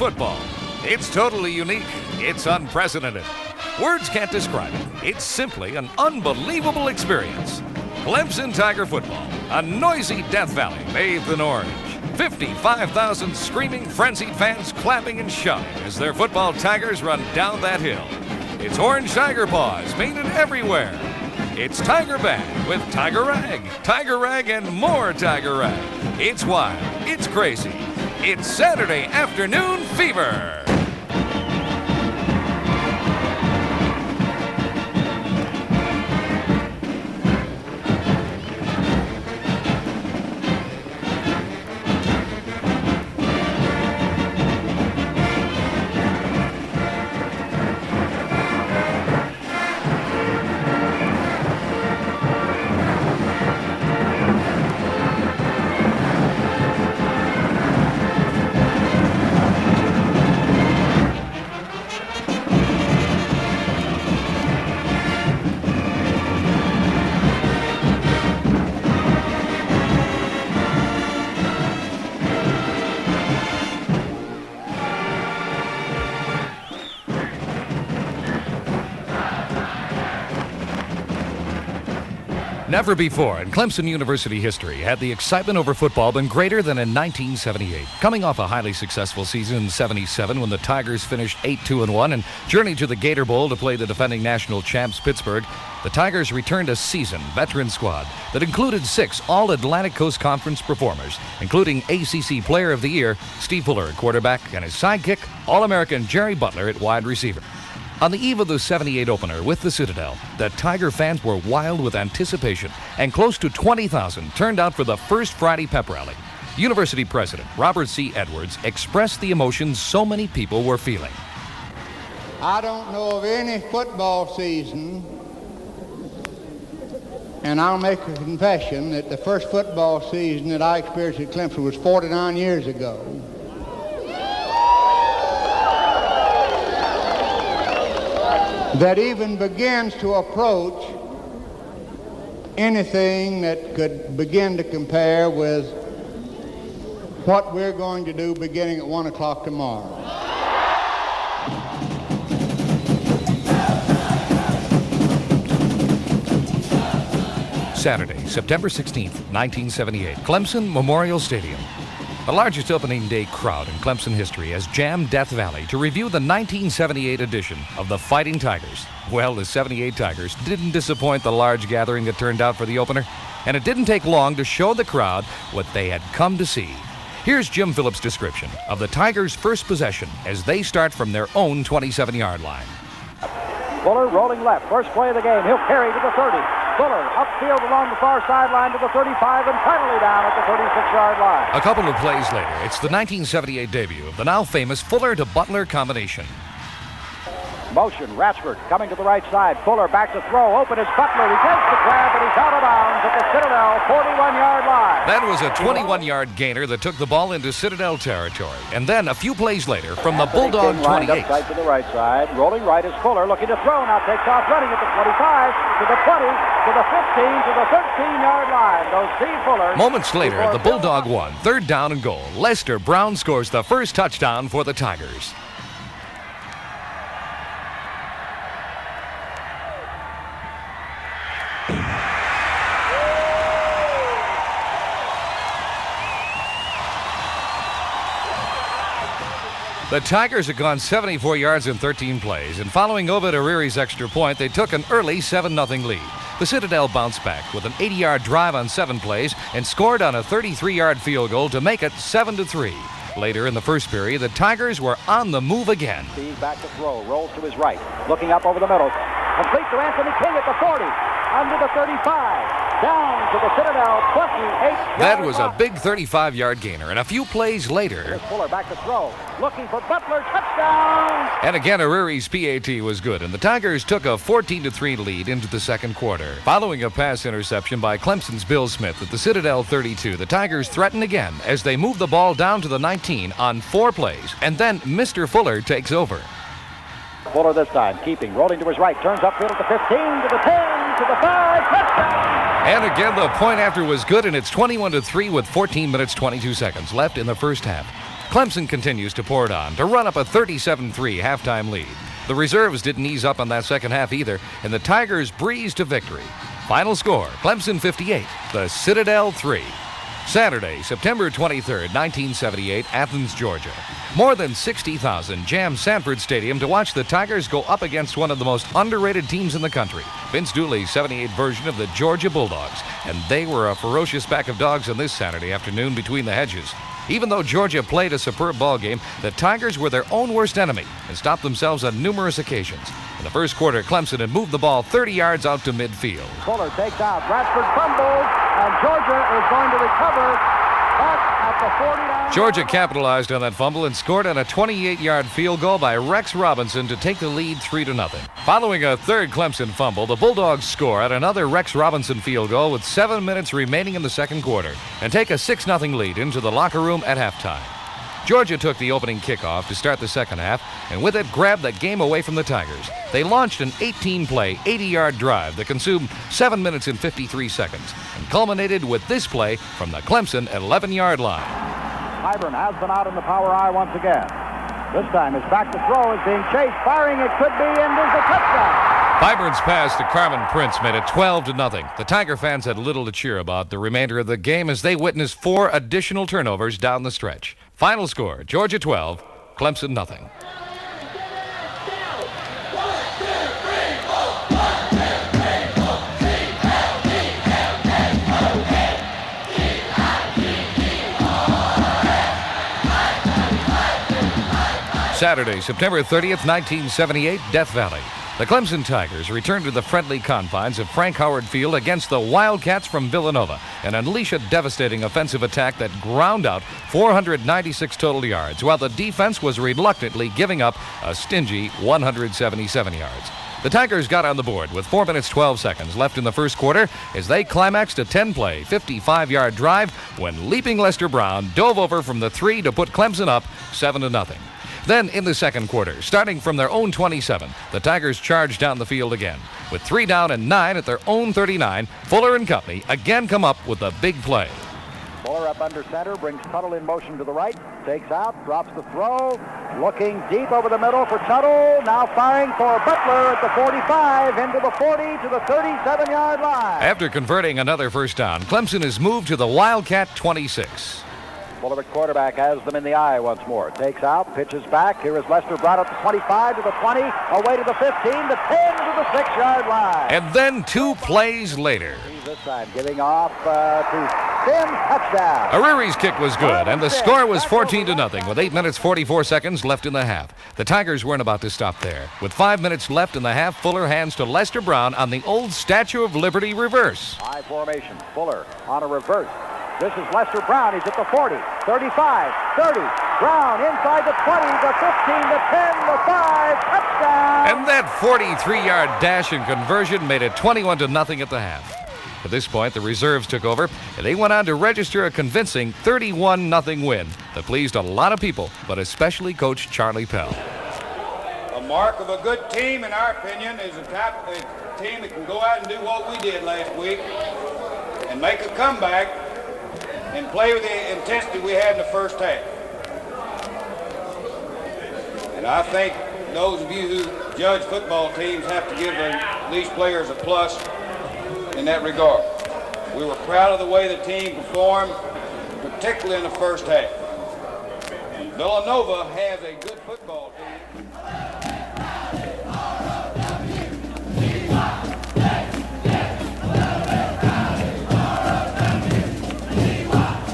football. It's totally unique. It's unprecedented. Words can't describe it. It's simply an unbelievable experience. Clemson Tiger football, a noisy Death Valley bathed in orange. 55,000 screaming, frenzied fans clapping and shouting as their football Tigers run down that hill. It's orange Tiger paws painted everywhere. It's Tiger Band with Tiger Rag, and more Tiger Rag. It's wild. It's crazy. It's Saturday afternoon fever. Never before in Clemson University history had the excitement over football been greater than in 1978. Coming off a highly successful season in '77 when the Tigers finished 8-2-1 and journeyed to the Gator Bowl to play the defending national champs Pittsburgh, the Tigers returned a seasoned veteran squad that included 6 All-Atlantic Coast Conference performers, including ACC Player of the Year Steve Fuller at quarterback and his sidekick, All-American Jerry Butler at wide receiver. On the eve of the '78 opener with the Citadel, the Tiger fans were wild with anticipation, and close to 20,000 turned out for the first Friday pep rally. University President Robert C. Edwards expressed the emotions so many people were feeling. I don't know of any football season, and I'll make a confession that the first football season that I experienced at Clemson was 49 years ago. That even begins to approach anything that could begin to compare with what we're going to do beginning at 1 o'clock tomorrow. Saturday, September 16th, 1978, Clemson Memorial Stadium. The largest opening day crowd in Clemson history has jammed Death Valley to review the 1978 edition of the Fighting Tigers. Well, the '78 Tigers didn't disappoint the large gathering that turned out for the opener, and it didn't take long to show the crowd what they had come to see. Here's Jim Phillips' description of the Tigers' first possession as they start from their own 27-yard line. Fuller rolling left, first play of the game. He'll carry to the 30. Fuller upfield along the far sideline to the 35 and finally down at the 36-yard line. A couple of plays later, it's the 1978 debut of the now famous Fuller to Butler combination. Motion, Ratsford coming to the right side. Fuller back to throw. Open is Butler. He takes the grab, but he's out of bounds at the Citadel 41-yard line. That was a 21-yard gainer that took the ball into Citadel territory. And then a few plays later, from the Bulldog 28. Tight to the right side. Rolling right is Fuller looking to throw. Now takes off running at the 25, to the 20, to the 15, to the 13-yard line. Goes Steve Fuller. Moments later, the Bulldog won. 3rd down and goal. Lester Brown scores the first touchdown for the Tigers. The Tigers had gone 74 yards in 13 plays, and following Ovid Ariri's extra point, they took an early 7-0 lead. The Citadel bounced back with an 80-yard drive on 7 plays and scored on a 33-yard field goal to make it 7-3. Later in the first period, the Tigers were on the move again. Steve back to throw, rolls to his right, looking up over the middle. Complete to Anthony King at the 40, under the 35, down to the Citadel 28. That was a big 35-yard gainer, and a few plays later, Fuller back to throw, looking for Butler, touchdown! And again, Ariri's PAT was good, and the Tigers took a 14-3 lead into the second quarter. Following a pass interception by Clemson's Bill Smith at the Citadel 32, the Tigers threatened again as they moved the ball down to the 19 on 4 plays, and then Mr. Fuller takes over. Fuller this time, keeping, rolling to his right, turns upfield at the 15, to the 10, to the 5, touchdown! And again, the point after was good, and it's 21-3 with 14 minutes, 22 seconds left in the first half. Clemson continues to pour it on to run up a 37-3 halftime lead. The reserves didn't ease up on that second half either, and the Tigers breezed to victory. Final score, Clemson 58, the Citadel 3. Saturday, September 23rd, 1978, Athens, Georgia. More than 60,000 jammed Sanford Stadium to watch the Tigers go up against one of the most underrated teams in the country, Vince Dooley's '78 version of the Georgia Bulldogs. And they were a ferocious pack of dogs on this Saturday afternoon between the hedges. Even though Georgia played a superb ball game, the Tigers were their own worst enemy and stopped themselves on numerous occasions. In the first quarter, Clemson had moved the ball 30 yards out to midfield. Fuller takes out. Bradford fumbles, and Georgia is going to recover back at the 49. Georgia capitalized on that fumble and scored on a 28-yard field goal by Rex Robinson to take the lead 3-0. Following a third Clemson fumble, the Bulldogs score at another Rex Robinson field goal with 7 minutes remaining in the second quarter and take a 6-0 lead into the locker room at halftime. Georgia took the opening kickoff to start the second half, and with it grabbed the game away from the Tigers. They launched an 18-play, 80-yard drive that consumed 7 minutes and 53 seconds and culminated with this play from the Clemson 11-yard line. Hyburn has been out in the power I once again. This time his back to throw is being chased, firing, it could be, and there's a touchdown. Fiburn's pass to Carmen Prince made it 12-0. The Tiger fans had little to cheer about the remainder of the game as they witnessed 4 additional turnovers down the stretch. Final score, Georgia 12, Clemson nothing. Saturday, September 30th, 1978, Death Valley. The Clemson Tigers return to the friendly confines of Frank Howard Field against the Wildcats from Villanova and unleash a devastating offensive attack that ground out 496 total yards, while the defense was reluctantly giving up a stingy 177 yards. The Tigers got on the board with 4 minutes 12 seconds left in the first quarter as they climaxed a 10-play, 55-yard drive when leaping Lester Brown dove over from the 3 to put Clemson up 7-0. Then in the second quarter, starting from their own 27, the Tigers charged down the field again. With 3 down and 9 at their own 39, Fuller and company again come up with a big play. Fuller up under center, brings Tuttle in motion to the right, takes out, drops the throw, looking deep over the middle for Tuttle, now firing for Butler at the 45, into the 40 to the 37-yard line. After converting another first down, Clemson is moved to the Wildcat 26. Fuller at quarterback has them in the eye once more. Takes out, pitches back. Here is Lester brought up the 25 to the 20, away to the 15, the 10 to the 6-yard line. And then 2 plays later. This time giving off to Sims, touchdown. Ariri's kick was good, and the score was 14-0 with 8 minutes 44 seconds left in the half. The Tigers weren't about to stop there. With 5 minutes left in the half, Fuller hands to Lester Brown on the old Statue of Liberty reverse. High formation. Fuller on a reverse. This is Lester Brown. He's at the 40, 35, 30. Brown inside the 20, the 15, the 10, the 5. Touchdown! And that 43-yard dash and conversion made it 21-0 at the half. At this point, the reserves took over, and they went on to register a convincing 31-0 win that pleased a lot of people, but especially Coach Charlie Pell. A mark of a good team, in our opinion, is the type of team that can go out and do what we did last week and make a comeback and play with the intensity we had in the first half. And I think those of you who judge football teams have to give these players a plus in that regard. We were proud of the way the team performed, particularly in the first half. Villanova has a good football team.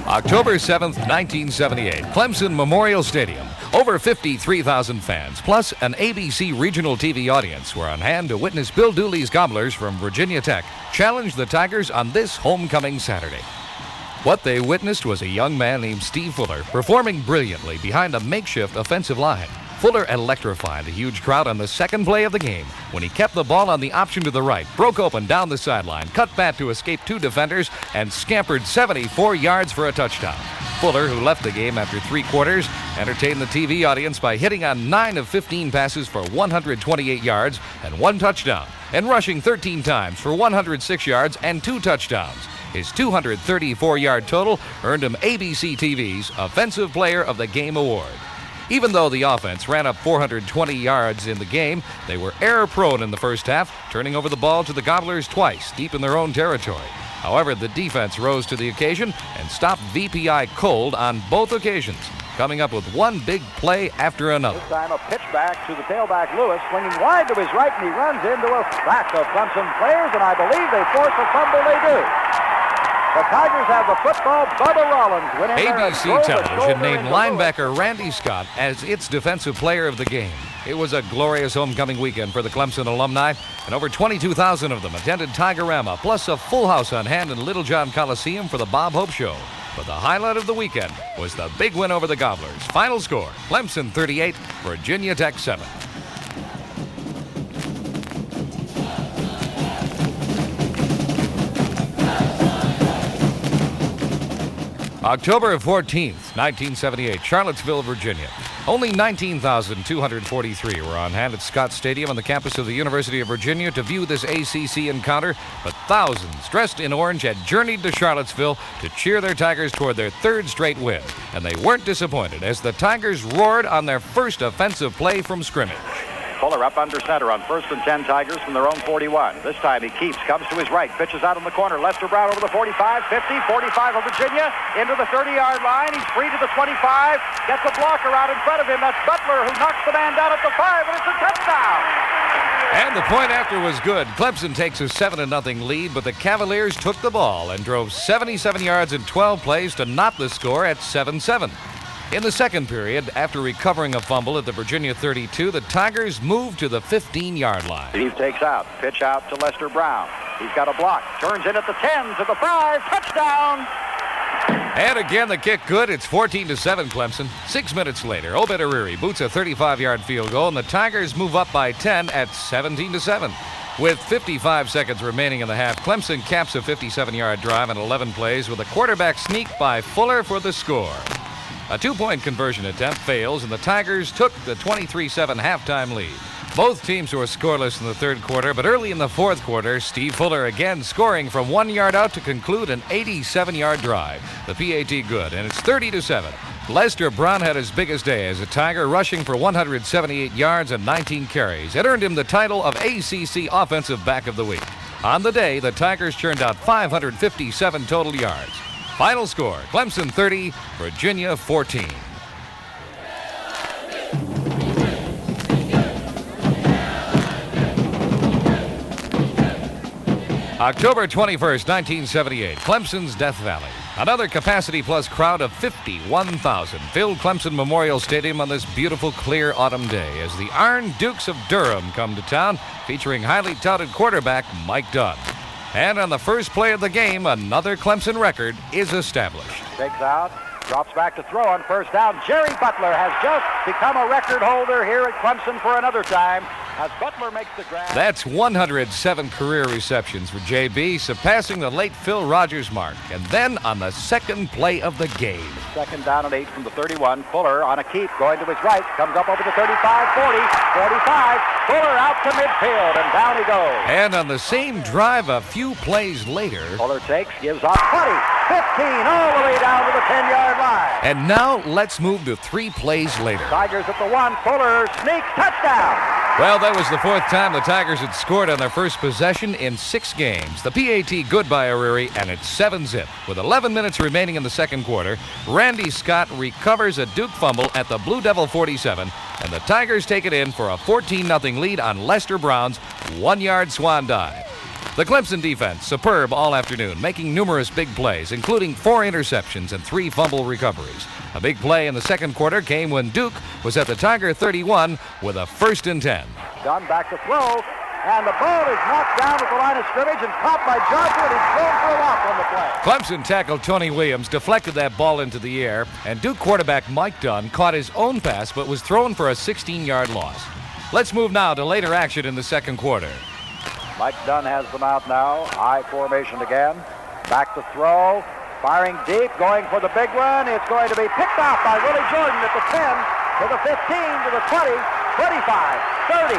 October 7th, 1978, Clemson Memorial Stadium. Over 53,000 fans, plus an ABC regional TV audience, were on hand to witness Bill Dooley's Gobblers from Virginia Tech challenge the Tigers on this homecoming Saturday. What they witnessed was a young man named Steve Fuller performing brilliantly behind a makeshift offensive line. Fuller electrified the huge crowd on the second play of the game when he kept the ball on the option to the right, broke open down the sideline, cut back to escape 2 defenders, and scampered 74 yards for a touchdown. Fuller, who left the game after 3 quarters, entertained the TV audience by hitting on 9 of 15 passes for 128 yards and 1 touchdown, and rushing 13 times for 106 yards and 2 touchdowns. His 234-yard total earned him ABC TV's Offensive Player of the Game award. Even though the offense ran up 420 yards in the game, they were error-prone in the first half, turning over the ball to the Gobblers twice, deep in their own territory. However, the defense rose to the occasion and stopped VPI cold on both occasions, coming up with one big play after another. This time a pitch back to the tailback Lewis, swinging wide to his right, and he runs into a stack of Clemson players, and I believe they force a fumble. They do. The Tigers have the football. Bubba Rollins went in there and ABC drove the Television shoulder named into linebacker Randy Scott as its defensive player of the game. It was a glorious homecoming weekend for the Clemson alumni, and over 22,000 of them attended Tigerama, plus a full house on hand in Littlejohn Coliseum for the Bob Hope Show. But the highlight of the weekend was the big win over the Gobblers. Final score, Clemson 38, Virginia Tech 7. October 14th, 1978, Charlottesville, Virginia. Only 19,243 were on hand at Scott Stadium on the campus of the University of Virginia to view this ACC encounter, but thousands dressed in orange had journeyed to Charlottesville to cheer their Tigers toward their third straight win. And they weren't disappointed as the Tigers roared on their first offensive play from scrimmage. Fuller up under center on 1st and 10 Tigers from their own 41. This time he keeps, comes to his right, pitches out in the corner. Lester Brown over the 45, 50, 45 of Virginia, into the 30-yard line. He's free to the 25, gets a blocker out in front of him. That's Butler, who knocks the man down at the 5, and it's a touchdown. And the point after was good. Clemson takes a 7-0 lead, but the Cavaliers took the ball and drove 77 yards in 12 plays to knot the score at 7-7. In the second period, after recovering a fumble at the Virginia 32, the Tigers moved to the 15-yard line. Steve takes out, pitch out to Lester Brown. He's got a block, turns in at the 10, to the 5, touchdown! And again, the kick good. It's 14-7 Clemson. 6 minutes later, Obed Ariri boots a 35-yard field goal, and the Tigers move up by 10 at 17-7. With 55 seconds remaining in the half, Clemson caps a 57-yard drive in 11 plays with a quarterback sneak by Fuller for the score. A two-point conversion attempt fails, and the Tigers took the 23-7 halftime lead. Both teams were scoreless in the third quarter, but early in the fourth quarter, Steve Fuller again scoring from 1 yard out to conclude an 87-yard drive. The PAT good, and it's 30-7. Lester Brown had his biggest day as a Tiger, rushing for 178 yards and 19 carries. It earned him the title of ACC Offensive Back of the Week. On the day, the Tigers churned out 557 total yards. Final score, Clemson 30, Virginia 14. October 21st, 1978, Clemson's Death Valley. Another capacity-plus crowd of 51,000 filled Clemson Memorial Stadium on this beautiful, clear autumn day as the Iron Dukes of Durham come to town, featuring highly touted quarterback Mike Dunn. And on the first play of the game, another Clemson record is established. Takes out, drops back to throw on first down. Jerry Butler has just become a record holder here at Clemson for another time as Butler makes the grab. That's 107 career receptions for JB, surpassing the late Phil Rogers mark. And then on the second play of the game. Second down and 8 from the 31. Fuller on a keep, going to his right, comes up over the 35, 40, 45. Fuller out to midfield, and down he goes. And on the same drive a few plays later, Fuller takes, gives off 20, 15, all the way down to the 10-yard line. And now let's move to 3 plays later. Tigers at the 1, Fuller sneaks, touchdown. Well, that was the 4th time the Tigers had scored on their first possession in 6 games. The PAT good by Ariri, and it's 7-zip. With 11 minutes remaining in the second quarter, Randy Scott recovers a Duke fumble at the Blue Devil 47, and the Tigers take it in for a 14-0 lead on Lester Brown's 1-yard swan dive. The Clemson defense, superb all afternoon, making numerous big plays, including 4 interceptions and 3 fumble recoveries. A big play in the second quarter came when Duke was at the Tiger 31 with a 1st and 10. Dunn back to throw, and the ball is knocked down at the line of scrimmage and caught by Johnson, and he's thrown for a loss on the play. Clemson tackle Tony Williams deflected that ball into the air, and Duke quarterback Mike Dunn caught his own pass but was thrown for a 16-yard loss. Let's move now to later action in the second quarter. Mike Dunn has them out now. High formation again. Back to throw. Firing deep. Going for the big one. It's going to be picked off by Willie Jordan at the 10, to the 15, to the 20, 25, 30,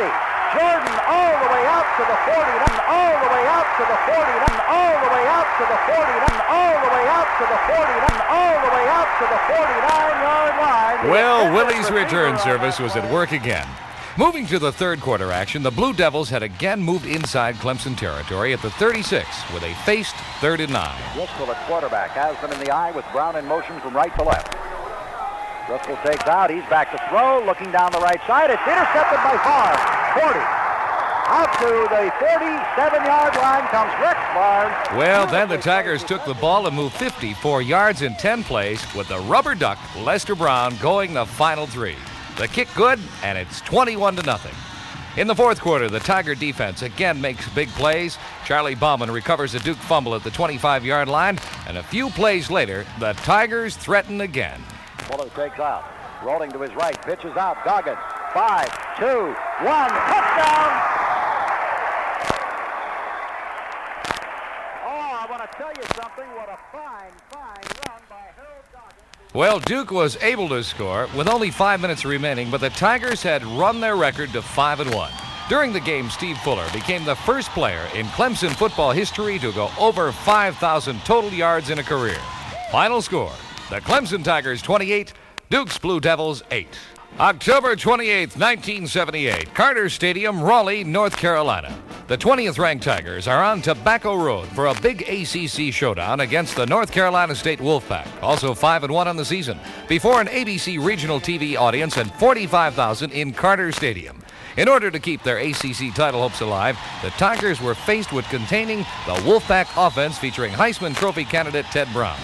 40, Jordan all the way out to the 40, and all the way out to the 40, and all the way out to the 40, and all the way out to the 40, and all the way out to the 49-yard line. Well, Willie's return service was at work again. Moving to the third quarter action, the Blue Devils had again moved inside Clemson territory at the 36 with a faced 3rd and 9. Driscoll at quarterback has them in the eye with Brown in motion from right to left. Driscoll takes out. He's back to throw. Looking down the right side. It's intercepted by Barnes. 40. Out to the 47-yard line comes Rex Barnes. Well, then the Tigers took the ball and moved 54 yards in 10 plays with the rubber duck, Lester Brown, going the final 3. The kick good, and it's 21-0. In the fourth quarter, the Tiger defense again makes big plays. Charlie Bauman recovers a Duke fumble at the 25-yard line, and a few plays later, the Tigers threaten again. Fuller takes out. Rolling to his right. Pitches out. Goggins. 5, 2, 1. Touchdown! Oh, I want to tell you something. What a fine run by Harold Goggins. Well, Duke was able to score with only 5 minutes remaining, but the Tigers had run their record to 5-1. During the game, Steve Fuller became the first player in Clemson football history to go over 5,000 total yards in a career. Final score, the Clemson Tigers 28, Duke's Blue Devils 8. October 28th, 1978, Carter Stadium, Raleigh, North Carolina. The 20th ranked Tigers are on Tobacco Road for a big ACC showdown against the North Carolina State Wolfpack, also 5-1 on the season, before an ABC regional TV audience and 45,000 in Carter Stadium. In order to keep their ACC title hopes alive, the Tigers were faced with containing the Wolfpack offense featuring Heisman Trophy candidate Ted Brown.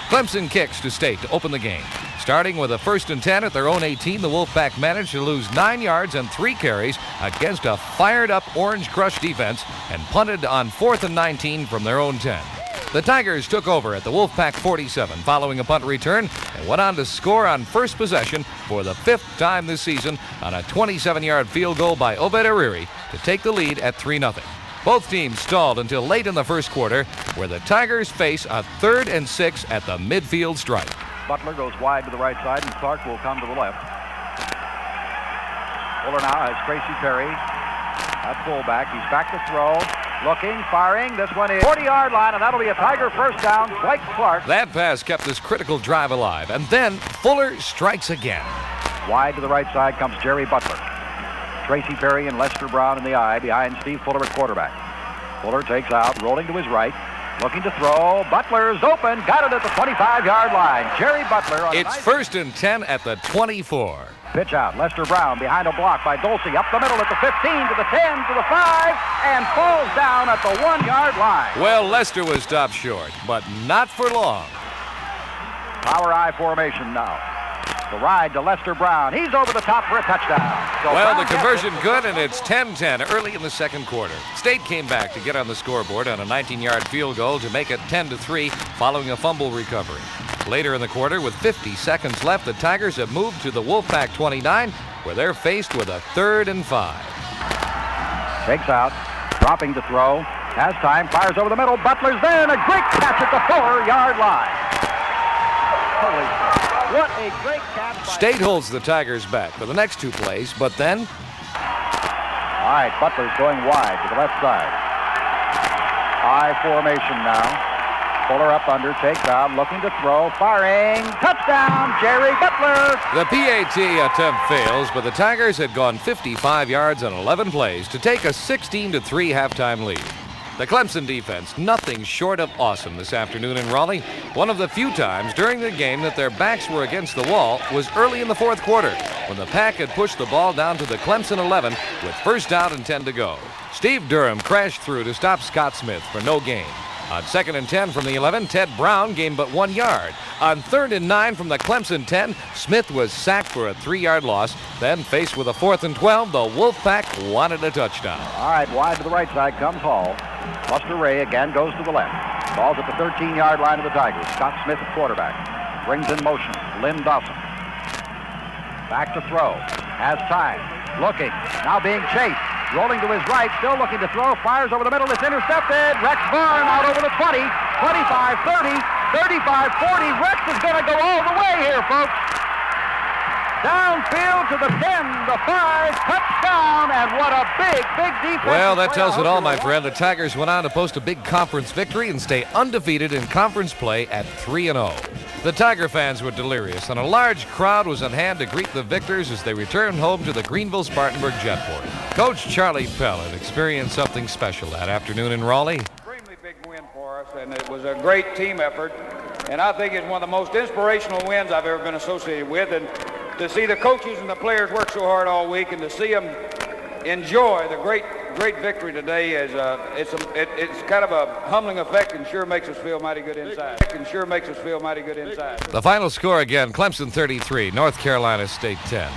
Clemson kicks to State to open the game. Starting with a 1st and 10 at their own 18, the Wolfpack managed to lose 9 yards and 3 carries against a fired-up Orange Crush defense and punted on 4th and 19 from their own 10. The Tigers took over at the Wolfpack 47 following a punt return and went on to score on first possession for the 5th time this season on a 27-yard field goal by Obed Ariri to take the lead at 3-0. Both teams stalled until late in the first quarter, where the Tigers face a 3rd and 6 at the midfield stripe. Butler goes wide to the right side, and Clark will come to the left. Fuller now has Tracy Perry at fullback. He's back to throw. Looking, firing. This one is 40-yard line, and that'll be a Tiger first down. Dwight Clark. That pass kept this critical drive alive, and then Fuller strikes again. Wide to the right side comes Jerry Butler. Tracy Perry and Lester Brown in the eye behind Steve Fuller at quarterback. Fuller takes out, rolling to his right, looking to throw. Butler's open, got it at the 25-yard line. Jerry Butler on It's 1st and 10 at the 24. Pitch out, Lester Brown behind a block by Dulce, up the middle at the 15, to the 10, to the 5, and falls down at the 1-yard line. Well, Lester was stopped short, but not for long. Power I formation now. The ride to Lester Brown. He's over the top for a touchdown. So Well, Brown the conversion good, and it's 10-10 early in the second quarter. State came back to get on the scoreboard on a 19-yard field goal to make it 10-3 following a fumble recovery. Later in the quarter, with 50 seconds left, the Tigers have moved to the Wolfpack 29, where they're faced with a 3rd and 5. Takes out, dropping to throw, has time, fires over the middle. Butler's there, and a great catch at the 4-yard line. Holy cow. What a great catch by State holds the Tigers back for the next 2 plays, but then All right, Butler's going wide to the left side. I formation now. Fuller up under, takes out, looking to throw, firing. Touchdown, Jerry Butler. the PAT attempt fails, but the Tigers had gone 55 yards on 11 plays to take a 16-3 halftime lead. The Clemson defense, nothing short of awesome this afternoon in Raleigh. One of the few times during the game that their backs were against the wall was early in the fourth quarter, when the Pack had pushed the ball down to the Clemson 11 with 1st down and 10 to go. Steve Durham crashed through to stop Scott Smith for no gain. On 2nd and 10 from the 11, Ted Brown gained but 1 yard. On 3rd and 9 from the Clemson 10, Smith was sacked for a 3-yard loss. Then faced with a 4th and 12, the Wolfpack wanted a touchdown. All right, wide to the right side comes Hall. Buster Ray again goes to the left. Ball's at the 13-yard line of the Tigers. Scott Smith at quarterback. Brings in motion. Lynn Dawson. Back to throw. Has time. Looking. Now being chased. Rolling to his right. Still looking to throw. Fires over the middle. It's intercepted. Rex Vaughn out over the 20. 25, 30, 35, 40. Rex is going to go all the way here, folks. Downfield to the 10, the 5. Touchdown. And what a big defense. Well, that tells it all, my friend. The Tigers went on to post a big conference victory and stay undefeated in conference play at 3-0. The Tiger fans were delirious, and a large crowd was on hand to greet the victors as they returned home to the Greenville-Spartanburg Jetport. Coach Charlie Pell had experienced something special that afternoon in Raleigh. Extremely big win for us, and it was a great team effort. And I think it's one of the most inspirational wins I've ever been associated with. And to see the coaches and the players work so hard all week, and to see them enjoy the great victory today, is it's kind of a humbling effect, and sure makes us feel mighty good inside. The final score again: Clemson 33, North Carolina State 10.